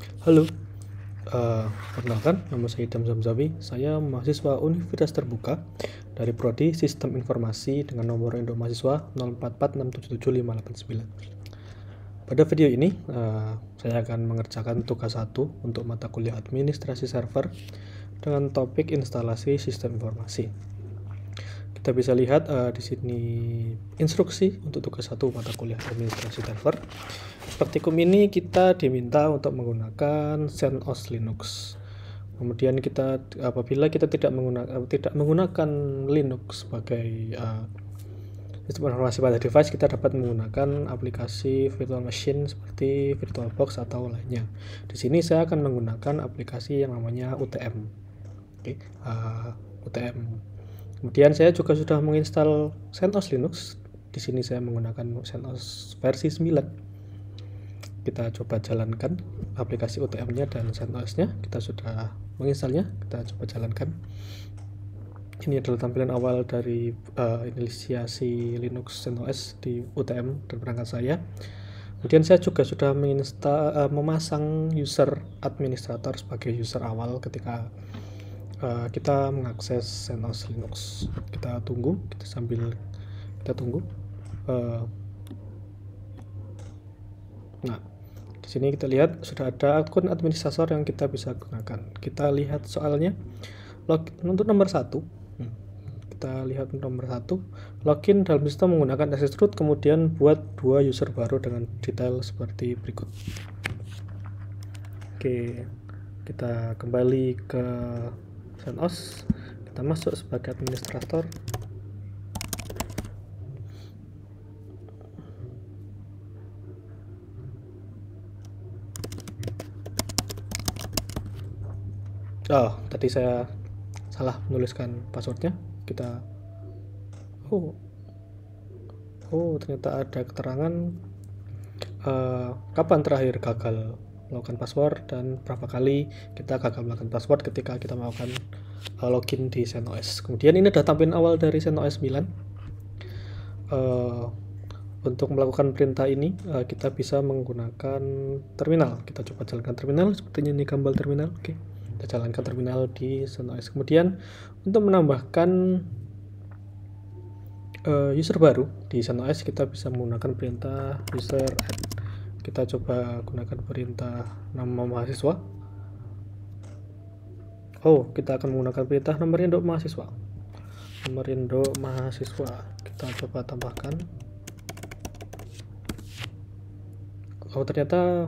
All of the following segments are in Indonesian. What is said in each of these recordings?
Halo, perkenalkan, nama saya Idham Zamzawi. Saya mahasiswa Universitas Terbuka dari Prodi Sistem Informasi dengan nomor induk mahasiswa 0446777589. Pada video ini, saya akan mengerjakan tugas 1 untuk mata kuliah administrasi server dengan topik instalasi sistem informasi. Kita bisa lihat di sini instruksi untuk tugas 1 mata kuliah administrasi server. Praktikum ini kita diminta untuk menggunakan CentOS Linux. Kemudian apabila kita tidak menggunakan Linux sebagai sistem informasi pada device, kita dapat menggunakan aplikasi virtual machine seperti VirtualBox atau lainnya. Di sini saya akan menggunakan aplikasi yang namanya UTM. UTM. Kemudian saya juga sudah menginstal CentOS Linux. Di sini saya menggunakan CentOS versi 9. Kita coba jalankan aplikasi UTM-nya dan CentOS-nya. Kita sudah menginstalnya, kita coba jalankan. Ini adalah tampilan awal dari inisiasi Linux CentOS di UTM dan perangkat saya. Kemudian saya juga sudah memasang user administrator sebagai user awal ketika kita mengakses CentOS Linux. Kita tunggu, kita tunggu. Nah, di sini kita lihat sudah ada akun administrator yang kita bisa gunakan. Kita lihat soalnya. Untuk nomor 1, kita lihat nomor 1, login dalam sistem menggunakan access root, kemudian buat 2 user baru dengan detail seperti berikut. Oke, kita kembali ke CentOS, kita masuk sebagai administrator. Tadi saya salah menuliskan passwordnya. Kita ternyata ada keterangan kapan terakhir gagal melakukan password dan berapa kali kita gagal melakukan password ketika kita melakukan login di CentOS. Kemudian ini adalah tampilan awal dari CentOS 9. Untuk melakukan perintah ini kita bisa menggunakan terminal. Kita coba jalankan terminal, sepertinya ini gambar terminal. Oke, kita jalankan terminal di CentOS. Kemudian untuk menambahkan user baru di CentOS, kita bisa menggunakan perintah user add. Kita coba gunakan perintah nama mahasiswa. Kita akan menggunakan perintah nomor induk mahasiswa. Nomor induk mahasiswa kita coba tambahkan. Ternyata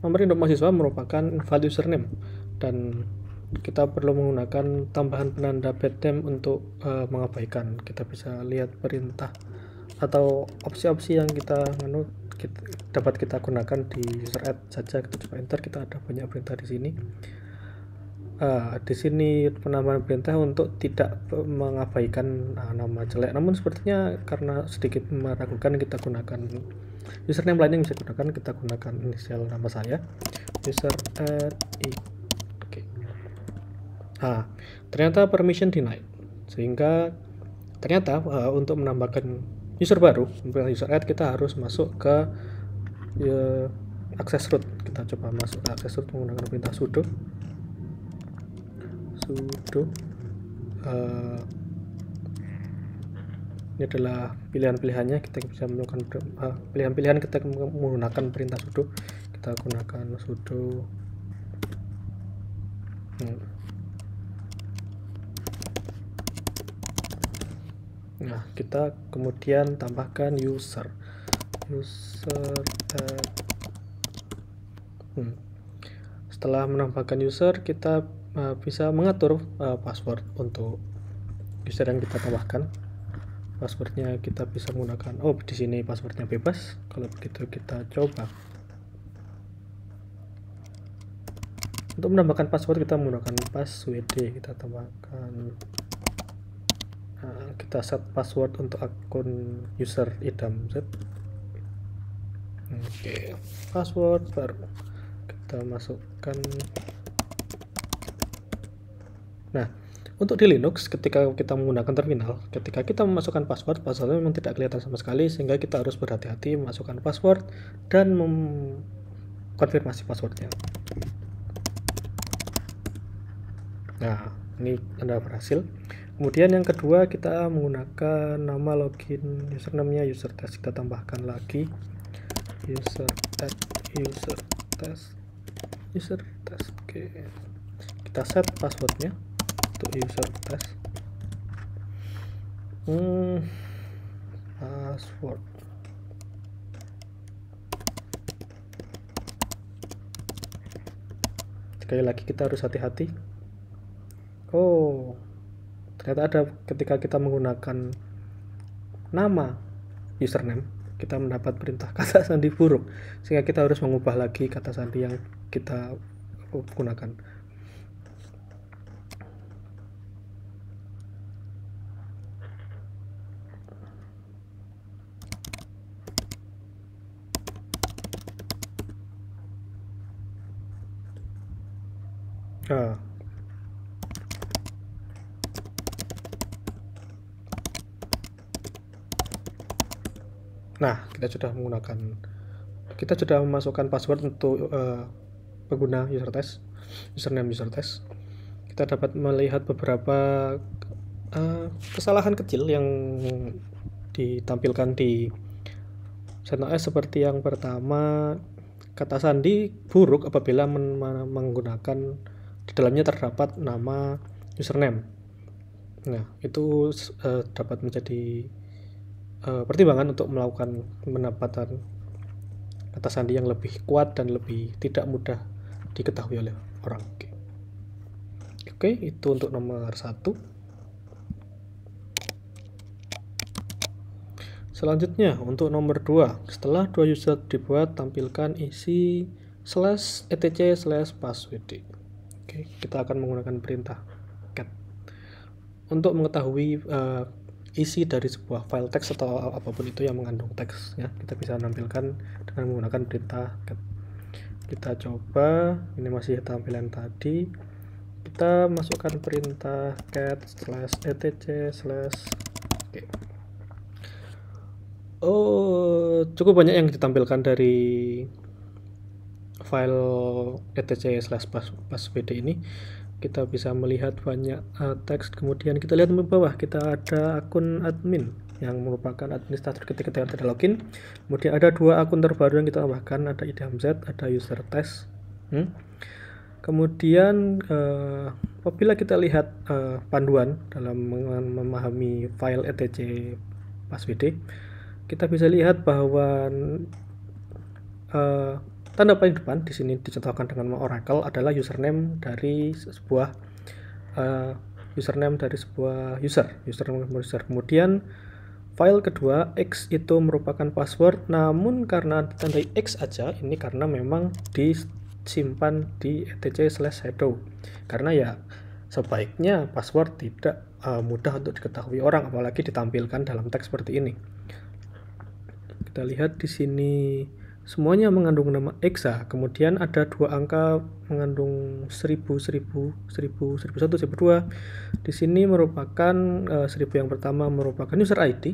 nomor induk mahasiswa merupakan value username dan kita perlu menggunakan tambahan penanda name untuk mengabaikan. Kita bisa lihat perintah atau opsi-opsi yang dapat kita gunakan di user add saja. Kita coba enter, kita ada banyak perintah di sini. Di sini penambahan perintah untuk tidak mengabaikan nama jelek, namun sepertinya karena sedikit meragukan, kita gunakan username lain yang bisa digunakan. Kita gunakan inisial nama saya, user add i. Oke. Ternyata permission denied, sehingga ternyata untuk menambahkan user baru, user add, kita harus masuk ke access root. Kita coba masuk ke access root menggunakan perintah sudo. Ini adalah pilihan-pilihannya. Kita bisa melakukan pilihan-pilihan, kita menggunakan perintah sudo. Kita gunakan sudo. Nah, kita kemudian tambahkan user add. Setelah menambahkan user, kita bisa mengatur password untuk user yang kita tambahkan. Passwordnya kita bisa menggunakan di sini passwordnya bebas. Kalau begitu kita coba. Untuk menambahkan password kita menggunakan passwd. Kita tambahkan, kita set password untuk akun user Idham Z. Oke, password baru kita masukkan. Nah, untuk di Linux, ketika kita menggunakan terminal, ketika kita memasukkan passwordnya memang tidak kelihatan sama sekali, sehingga kita harus berhati-hati memasukkan password dan konfirmasi passwordnya. Nah, ini Anda berhasil. Kemudian yang kedua, kita menggunakan nama login username-nya user test. Kita tambahkan lagi user test. Oke. Kita set passwordnya untuk user test. Password. Sekali lagi kita harus hati-hati. Oh, ternyata ada ketika kita menggunakan nama username, kita mendapat perintah kata sandi buruk, sehingga kita harus mengubah lagi kata sandi yang kita gunakan. Nah, kita sudah memasukkan password untuk pengguna user test, username user test. Kita dapat melihat beberapa kesalahan kecil yang ditampilkan di CentOS, seperti yang pertama, kata sandi buruk apabila menggunakan di dalamnya terdapat nama username. Nah, itu dapat menjadi pertimbangan untuk melakukan pendapatan kata sandi yang lebih kuat dan lebih tidak mudah diketahui oleh orang. Oke, itu untuk nomor 1. Selanjutnya untuk nomor 2, setelah dua user dibuat, tampilkan isi /etc/passwd. Oke, kita akan menggunakan perintah cat untuk mengetahui isi dari sebuah file teks atau apapun itu yang mengandung teks, ya. Kita bisa menampilkan dengan menggunakan perintah cat. Kita coba, ini masih tampilan tadi. Kita masukkan perintah cat /etc/ oke. Oh, cukup banyak yang ditampilkan dari file etc/passwd ini. Kita bisa melihat banyak teks. Kemudian kita lihat di bawah, kita ada akun admin yang merupakan administrator ketika kita tidak login. Kemudian ada 2 akun terbaru yang kita tambahkan, ada idamz, ada user test. Kemudian apabila kita lihat panduan dalam memahami file etc/passwd, kita bisa lihat bahwa tanda paling depan di sini dicontohkan dengan Oracle adalah username dari sebuah user. Kemudian file kedua X itu merupakan password, namun karena ditandai X aja, ini karena memang disimpan di etc/shadow. Karena ya sebaiknya password tidak mudah untuk diketahui orang, apalagi ditampilkan dalam teks seperti ini. Kita lihat di sini semuanya mengandung nama exa, kemudian ada 2 angka mengandung 1000, 1001, 1002. Di sini merupakan 1000 yang pertama merupakan user ID.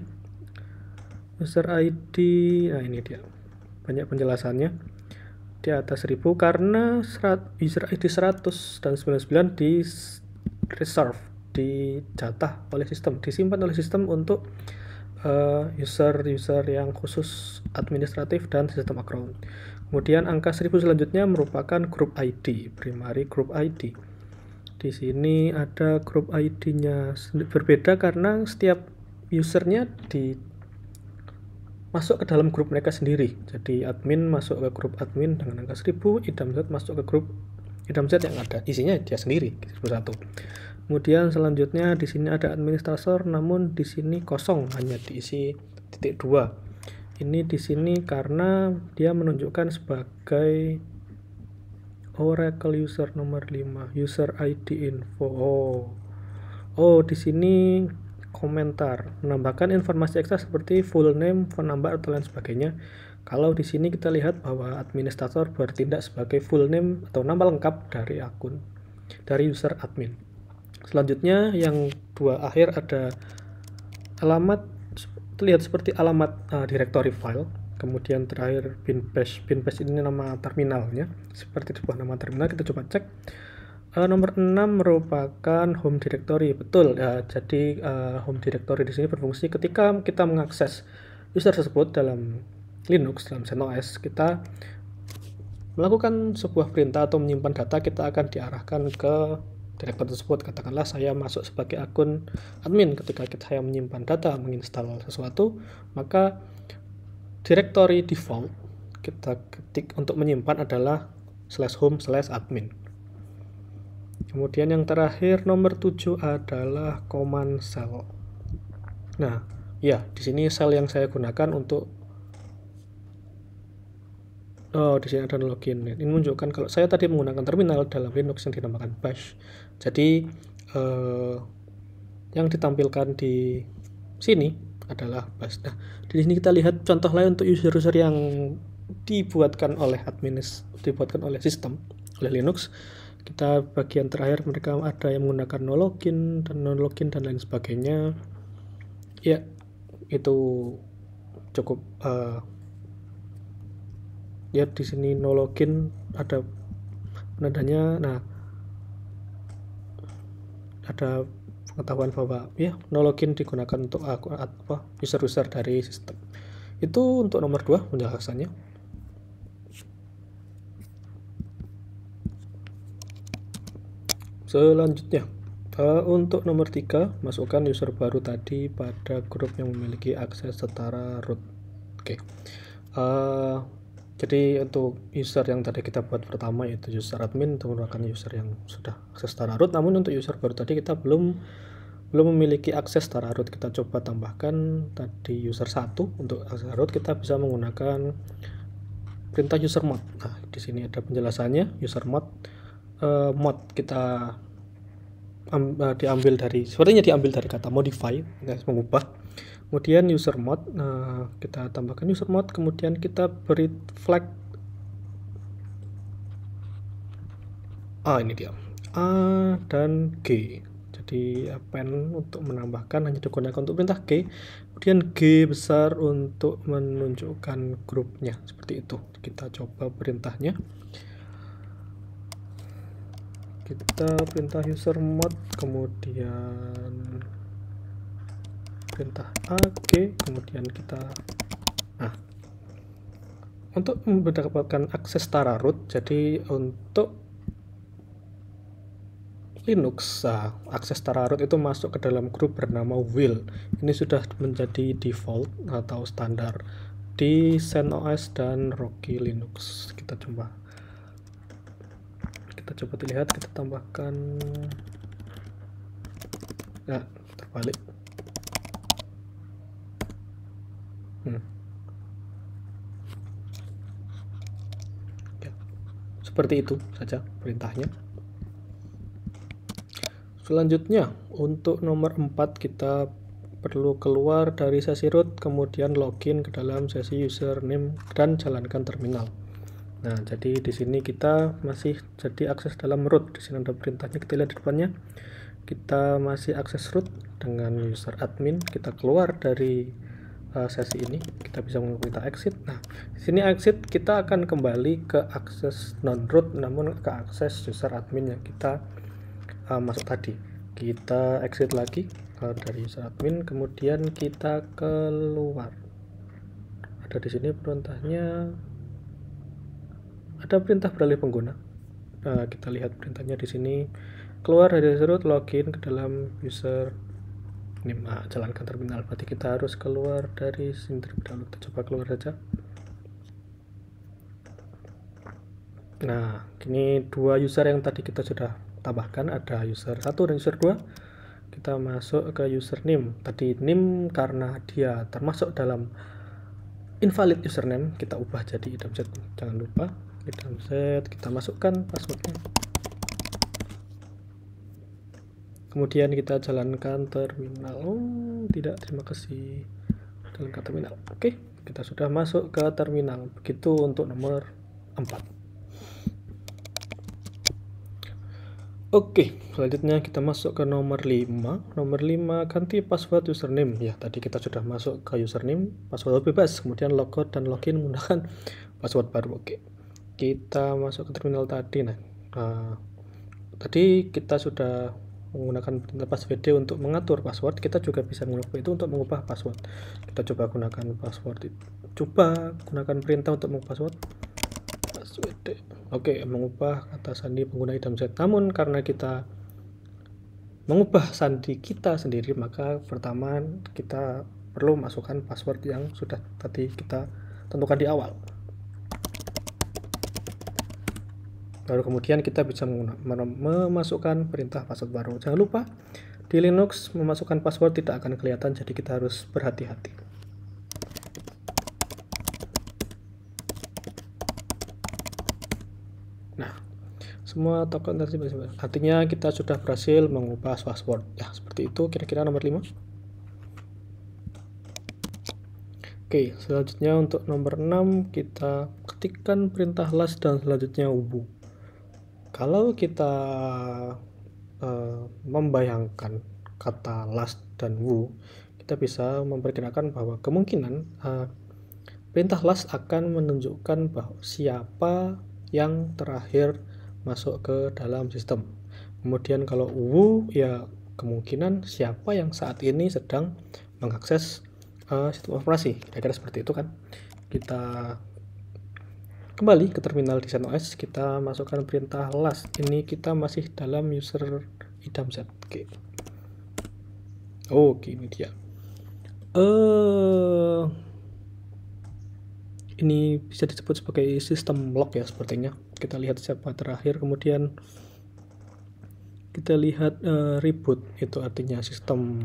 Nah ini dia, banyak penjelasannya di atas 1000 karena user ID 100 dan 99 di reserve, dijatah oleh sistem, disimpan oleh sistem untuk user yang khusus administratif dan sistem account. Kemudian angka 1000 selanjutnya merupakan group ID, primary group ID. Di sini ada group ID-nya berbeda karena setiap usernya masuk ke dalam grup mereka sendiri. Jadi admin masuk ke grup admin dengan angka 1000, idamz masuk ke grup idamz yang ada isinya dia sendiri 1001. Kemudian selanjutnya di sini ada administrator, namun di sini kosong, hanya diisi .2. Ini di sini karena dia menunjukkan sebagai Oracle user nomor 5, user ID info. Oh, di sini komentar menambahkan informasi ekstra seperti full name, phone number atau lain sebagainya. Kalau di sini kita lihat bahwa administrator bertindak sebagai full name atau nama lengkap dari user admin. Selanjutnya yang 2 akhir ada alamat, terlihat seperti alamat directory file. kemudian terakhir bin bash ini nama terminalnya, seperti sebuah nama terminal. Kita coba cek. Nomor 6 merupakan home directory, betul ya. Jadi home directory di sini berfungsi ketika kita mengakses user tersebut dalam Linux, dalam CentOS, kita melakukan sebuah perintah atau menyimpan data, kita akan diarahkan ke directory tersebut. Katakanlah saya masuk sebagai akun admin, ketika saya menyimpan data, menginstal sesuatu, maka directory default kita ketik untuk menyimpan adalah /home/admin. Kemudian yang terakhir nomor 7 adalah command shell. Nah, ya, di sini shell yang saya gunakan untuk di sini ada login. Ini menunjukkan kalau saya tadi menggunakan terminal dalam Linux yang dinamakan bash. Jadi yang ditampilkan di sini adalah bash. Nah, di sini kita lihat contoh lain untuk user-user yang dibuatkan oleh sistem, oleh Linux. Kita bagian terakhir, mereka ada yang menggunakan no login dan non login dan lain sebagainya. Ya, itu cukup ya, di sini no login ada penandanya. Nah, ada pengetahuan bahwa ya no login digunakan untuk user dari sistem. Itu untuk nomor 2 penjelasannya. Selanjutnya, untuk nomor 3, masukkan user baru tadi pada grup yang memiliki akses setara root. Oke. Jadi untuk user yang tadi kita buat pertama, yaitu user admin, itu merupakan user yang sudah akses setara root. Namun untuk user baru tadi kita belum memiliki akses setara root. Kita coba tambahkan tadi user 1. Untuk akses root kita bisa menggunakan perintah usermod. Nah, di sini ada penjelasannya. Usermod mod kita diambil dari kata modify, mengubah. Kemudian usermod, kita tambahkan usermod, kemudian kita beri flag ini dia, A dan G. Jadi append untuk menambahkan hanya digunakan untuk perintah G, kemudian G besar untuk menunjukkan grupnya, seperti itu. Kita coba perintahnya. Kita perintah usermod, kemudian perintah AG, kemudian kita untuk mendapatkan akses setara root. Jadi untuk Linux, akses setara root itu masuk ke dalam grup bernama will. Ini sudah menjadi default atau standar di CentOS dan Rocky Linux. Kita coba lihat, kita tambahkan, terbalik. Ya, seperti itu saja perintahnya. Selanjutnya untuk nomor 4, kita perlu keluar dari sesi root, kemudian login ke dalam sesi username dan jalankan terminal. Nah, jadi di sini kita masih jadi akses dalam root. Di sini ada perintahnya, kita lihat di depannya. Kita masih akses root dengan user admin. Kita keluar dari sesi ini, kita bisa menggunakan exit. Nah, di sini exit kita akan kembali ke akses non root, namun ke akses user admin yang kita masuk tadi. Kita exit lagi dari user admin, kemudian kita keluar. Ada di sini perintahnya. Ada perintah beralih pengguna. Kita lihat perintahnya di sini. Keluar dari root, login ke dalam user ini, jalankan terminal. Berarti kita harus keluar dari sini terlebih dahulu. Kita coba keluar saja. Nah, ini 2 user yang tadi kita sudah tambahkan, ada user 1 dan user 2. Kita masuk ke username. Tadi name karena dia termasuk dalam invalid username, kita ubah jadi idemset. Jangan lupa idemset, kita masukkan passwordnya, kemudian kita jalankan terminal. Tidak, terima kasih, jalankan terminal. Oke, kita sudah masuk ke terminal. Begitu untuk nomor 4. Oke, selanjutnya kita masuk ke nomor 5. Nomor 5 ganti password username. Ya, tadi kita sudah masuk ke username, password bebas, kemudian logout dan login menggunakan password baru. Oke. Kita masuk ke terminal tadi. Tadi kita sudah menggunakan perintah passwd untuk mengatur password. Kita juga bisa menggunakan itu untuk mengubah password. Kita coba gunakan password. Coba gunakan perintah untuk mengubah password. Oke, mengubah kata sandi pengguna idam-z. Namun karena kita mengubah sandi kita sendiri, maka pertama kita perlu masukkan password yang sudah tadi kita tentukan di awal. Lalu kemudian kita bisa memasukkan perintah password baru. Jangan lupa di Linux memasukkan password tidak akan kelihatan, jadi kita harus berhati-hati. Nah, semua token artinya kita sudah berhasil mengubah password. Ya, seperti itu kira-kira nomor 5. Oke, selanjutnya untuk nomor 6 kita ketikkan perintah last dan selanjutnya ubu. Kalau kita membayangkan kata last dan wu, kita bisa memperkirakan bahwa kemungkinan perintah last akan menunjukkan bahwa siapa yang terakhir masuk ke dalam sistem. Kemudian kalau wu ya kemungkinan siapa yang saat ini sedang mengakses sistem operasi. Kira-kira seperti itu kan. Kita kembali ke terminal Design OS, kita masukkan perintah last. Ini kita masih dalam user idam-z. Oke, ini dia. Ini bisa disebut sebagai sistem log ya sepertinya. Kita lihat siapa terakhir, kemudian kita lihat reboot, itu artinya sistem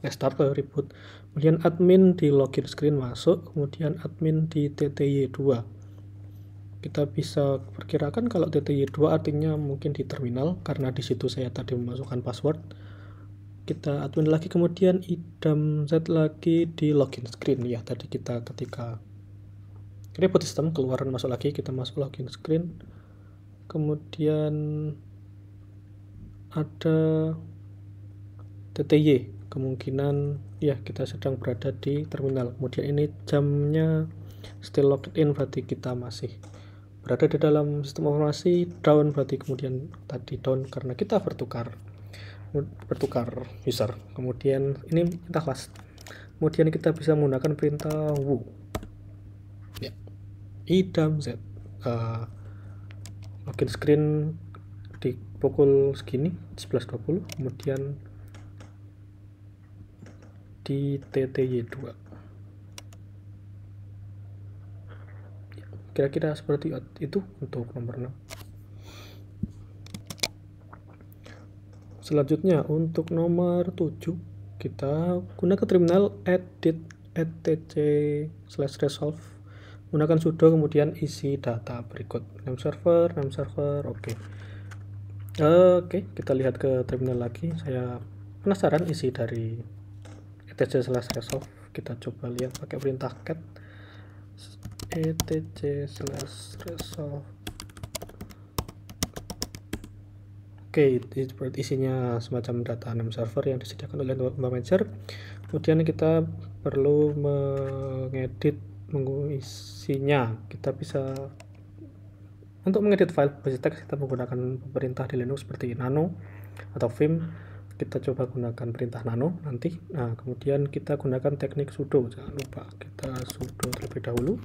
restart atau reboot. Kemudian admin di login screen masuk, kemudian admin di TTY2. Kita bisa perkirakan kalau TTY2 artinya mungkin di terminal, karena di situ saya tadi memasukkan password. Kita admin lagi, kemudian idam-z lagi di login screen. Ya, tadi kita ketika reboot sistem keluaran masuk lagi, kita masuk login screen, kemudian ada TTY, kemungkinan ya kita sedang berada di terminal. Kemudian ini jamnya still logged in, berarti kita masih berada di dalam sistem operasi. Down berarti kemudian tadi down karena kita bertukar user. Kemudian ini perintah last, kemudian kita bisa menggunakan perintah wu ya, idam-z. Login screen di pukul segini 11.20, kemudian di TTY2. Kira-kira seperti itu untuk nomor 6. Selanjutnya untuk nomor 7 kita gunakan terminal edit etc/resolve, gunakan sudo, kemudian isi data berikut name server. Oke, kita lihat ke terminal lagi. Saya penasaran isi dari etc/resolve. Kita coba lihat pakai perintah cat etc/resolve. Oke, isinya semacam data name server yang disediakan oleh manager. Kemudian kita perlu mengedit isinya. Kita bisa untuk mengedit file base text kita menggunakan perintah di Linux seperti nano atau vim. Kita coba gunakan perintah nano nanti. Nah, kemudian kita gunakan teknik sudo. Jangan lupa kita sudo terlebih dahulu.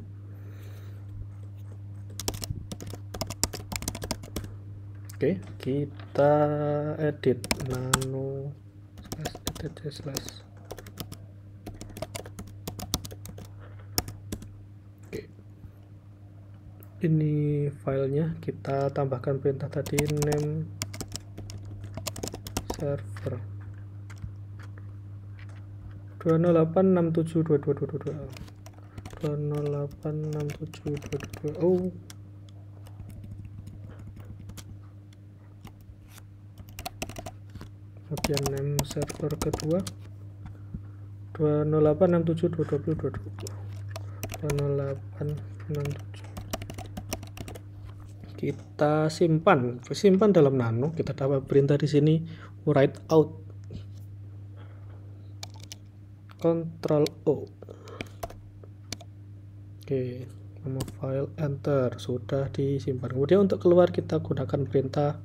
Oke, kita edit nano etc/. Oke, ini filenya. Kita tambahkan perintah tadi name server 208672222 208672222. Oh, kemudian name server kedua 208672222 20867. kita simpan dalam nano. Kita dapat perintah di sini write out, Ctrl O. Oke, nama file, enter, sudah disimpan. Kemudian untuk keluar kita gunakan perintah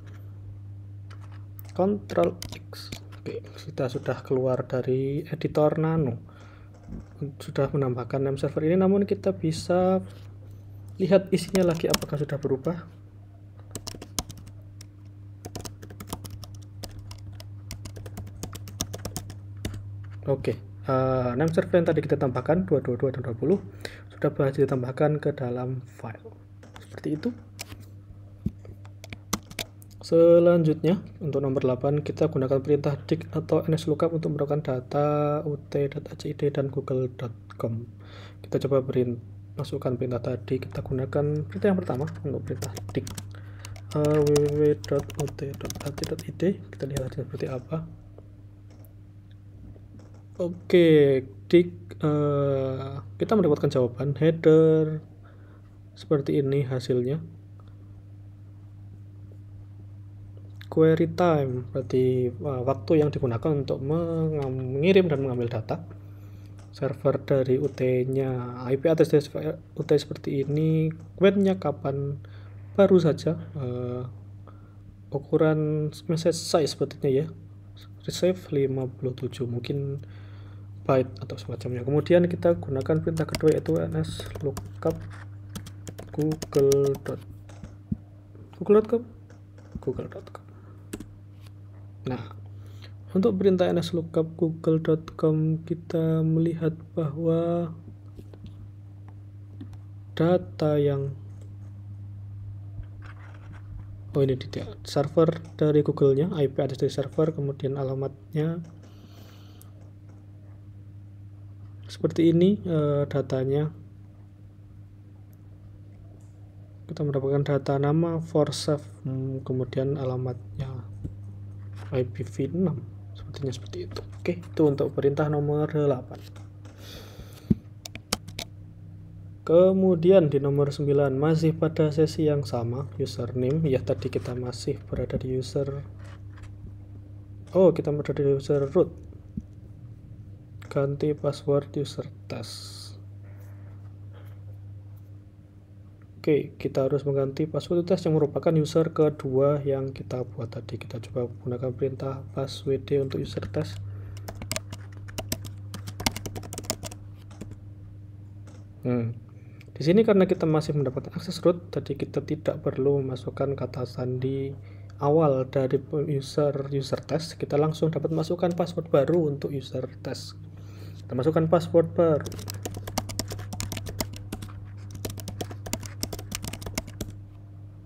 Ctrl X. Oke, kita sudah keluar dari editor nano, sudah menambahkan name server ini, namun kita bisa lihat isinya lagi apakah sudah berubah. Oke, name server yang tadi kita tambahkan 222 dan 20 sudah berhasil ditambahkan ke dalam file. Seperti itu. Selanjutnya untuk nomor 8 kita gunakan perintah dig atau nslookup untuk mendapatkan data ut.acid dan google.com. Kita coba masukkan perintah tadi. Kita gunakan perintah yang pertama untuk perintah dig www.ut.acid. Kita lihat seperti apa. Oke, kita mendapatkan jawaban header seperti ini hasilnya. Query time berarti waktu yang digunakan untuk mengirim dan mengambil data. Server dari UT-nya, IP address dari UT seperti ini. When-nya kapan, baru saja. Ukuran message size sepertinya ya, receive 57, mungkin byte atau semacamnya. Kemudian kita gunakan perintah kedua yaitu nslookup google.com. Nah, untuk perintah nslookup google.com kita melihat bahwa data yang ini tidak, server dari Google-nya, IP address dari server, kemudian alamatnya seperti ini. Datanya kita mendapatkan data nama forsave, kemudian alamatnya IPv6, sepertinya seperti itu. Oke, itu untuk perintah nomor 8. Kemudian di nomor 9 masih pada sesi yang sama, username ya, tadi kita masih berada di kita berada di user root. Ganti password user test. Oke, kita harus mengganti password test yang merupakan user kedua yang kita buat tadi. Kita coba gunakan perintah passwd untuk user test. Di sini karena kita masih mendapatkan akses root, tadi kita tidak perlu memasukkan kata sandi awal dari user test. Kita langsung dapat masukkan password baru untuk user test. Kita masukkan password baru.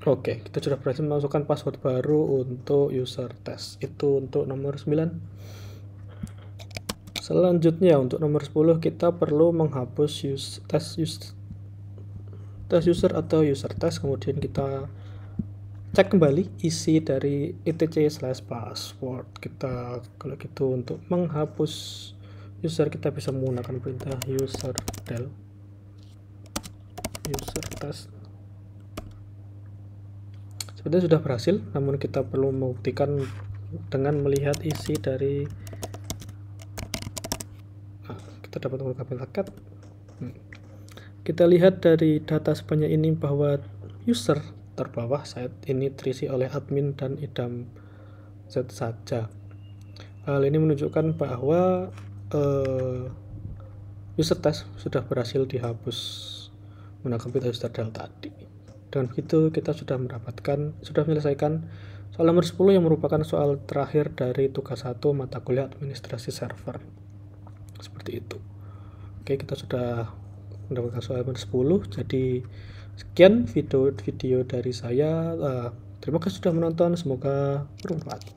Oke, kita sudah berhasil memasukkan password baru untuk user test. Itu untuk nomor 9. Selanjutnya untuk nomor 10 kita perlu menghapus test user atau user test. Kemudian kita cek kembali isi dari etc/password kita. Kalau gitu untuk menghapus user kita bisa menggunakan perintah userdel user test. Sebenarnya sudah berhasil, namun kita perlu membuktikan dengan melihat isi dari kita dapat menggunakan perintah cat. Kita lihat dari data sebanyak ini bahwa user terbawah saat ini terisi oleh admin dan idam Z saja. Hal ini menunjukkan bahwa user test sudah berhasil dihapus menggunakan perintah userdel tadi. Dengan begitu kita sudah menyelesaikan soal nomor 10 yang merupakan soal terakhir dari tugas 1 mata kuliah administrasi server. Seperti itu. Oke, kita sudah mendapatkan soal nomor 10. Jadi sekian video dari saya. Terima kasih sudah menonton, semoga bermanfaat.